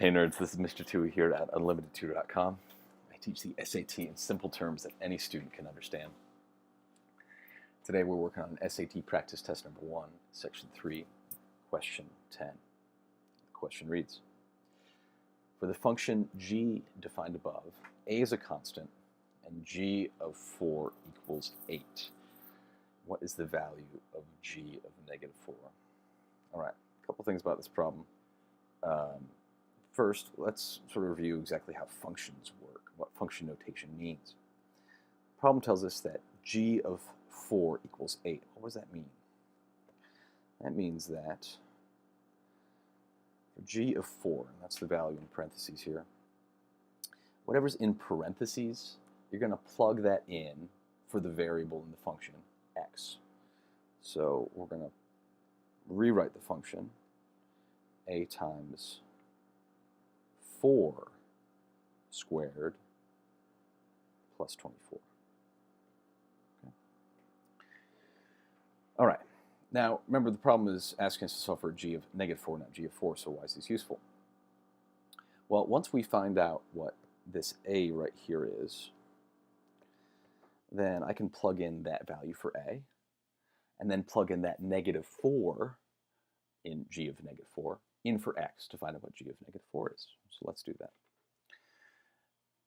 Hey nerds, this is Mr. Tui here at UnlimitedTutor.com. I teach the SAT in simple terms that any student can understand. Today we're working on SAT practice test number 1, section 3, question 10. The question reads, for the function g defined above, a is a constant and g of 4 equals 8. What is the value of g of negative 4? All right, a couple things about this problem. First, let's sort of review exactly how functions work, what function notation means. The problem tells us that g of 4 equals 8. What does that mean? That means that for g of 4, and that's the value in parentheses here, whatever's in parentheses, you're going to plug that in for the variable in the function x. So we're going to rewrite the function a times 4 squared plus 24. Okay. All right. Now, remember, the problem is asking us to solve for g of negative 4, not g of 4, so why is this useful? Well, once we find out what this a right here is, then I can plug in that value for a, and then plug in that negative 4 in g of negative 4 in for x to find out what g of negative 4 is. So let's do that.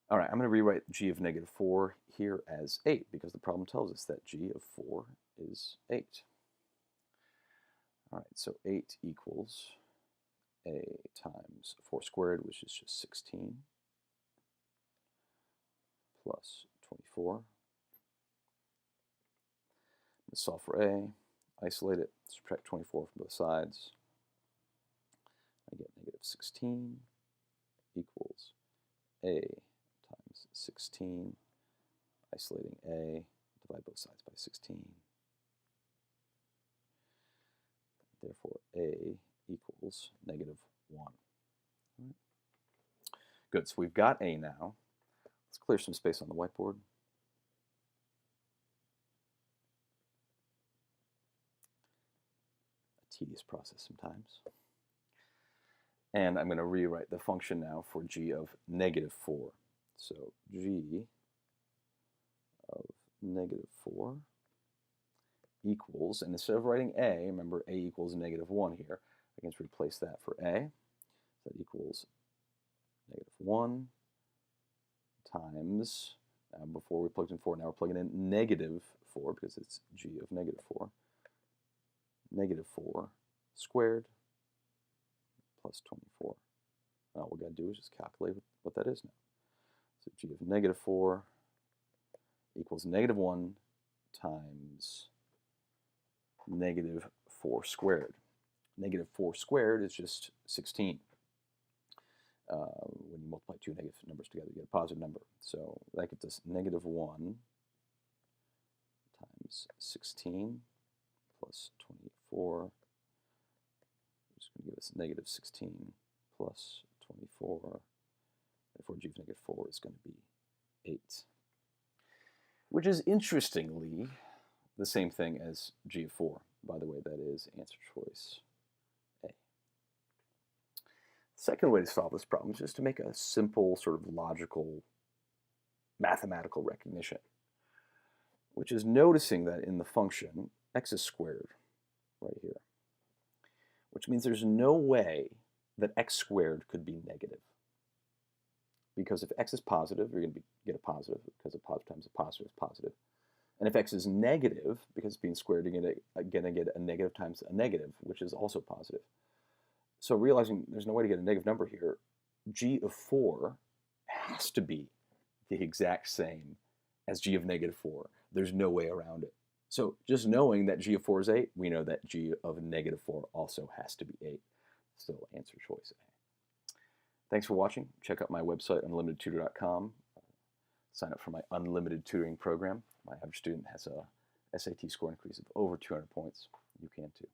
All right, I'm going to rewrite g of negative 4 here as 8 because the problem tells us that g of 4 is 8. All right, so 8 equals a times 4 squared, which is just 16, plus 24. I'm going to solve for a, isolate it, subtract 24 from both sides. I get negative 16 equals a times 16, isolating a, divide both sides by 16. Therefore, a equals negative 1. Right. Good, so we've got a now. Let's clear some space on the whiteboard. A tedious process sometimes. And I'm going to rewrite the function now for g of negative 4. So g of negative 4 equals, and instead of writing a, remember a equals negative 1 here, I can just replace that for a. So that equals negative 1 times, before we plugged in 4, now we're plugging in negative 4 because it's g of negative 4. Negative 4 squared plus 24. Now all we got to do is just calculate what that is now. So g of negative 4 equals negative 1 times negative 4 squared. Negative 4 squared is just 16. When you multiply two negative numbers together, you get a positive number. So that gives us negative 1 times 16 plus 24. It's going to give us negative 16 plus 24. Therefore, g of negative 4 is going to be 8. Which is interestingly the same thing as g of 4. By the way, that is answer choice A. The second way to solve this problem is just to make a simple sort of logical mathematical recognition, which is noticing that in the function x is squared right here, which means there's no way that x squared could be negative. Because if x is positive, you're going to get a positive, because a positive times a positive is positive. And if x is negative, because it's being squared, you're going to get a negative times a negative, which is also positive. So realizing there's no way to get a negative number here, g of 4 has to be the exact same as g of negative 4. There's no way around it. So just knowing that g of 4 is 8, we know that g of negative 4 also has to be 8. Still answer choice A. Thanks for watching. Check out my website, UnlimitedTutor.com. Sign up for my unlimited tutoring program. My average student has a SAT score increase of over 200 points. You can too.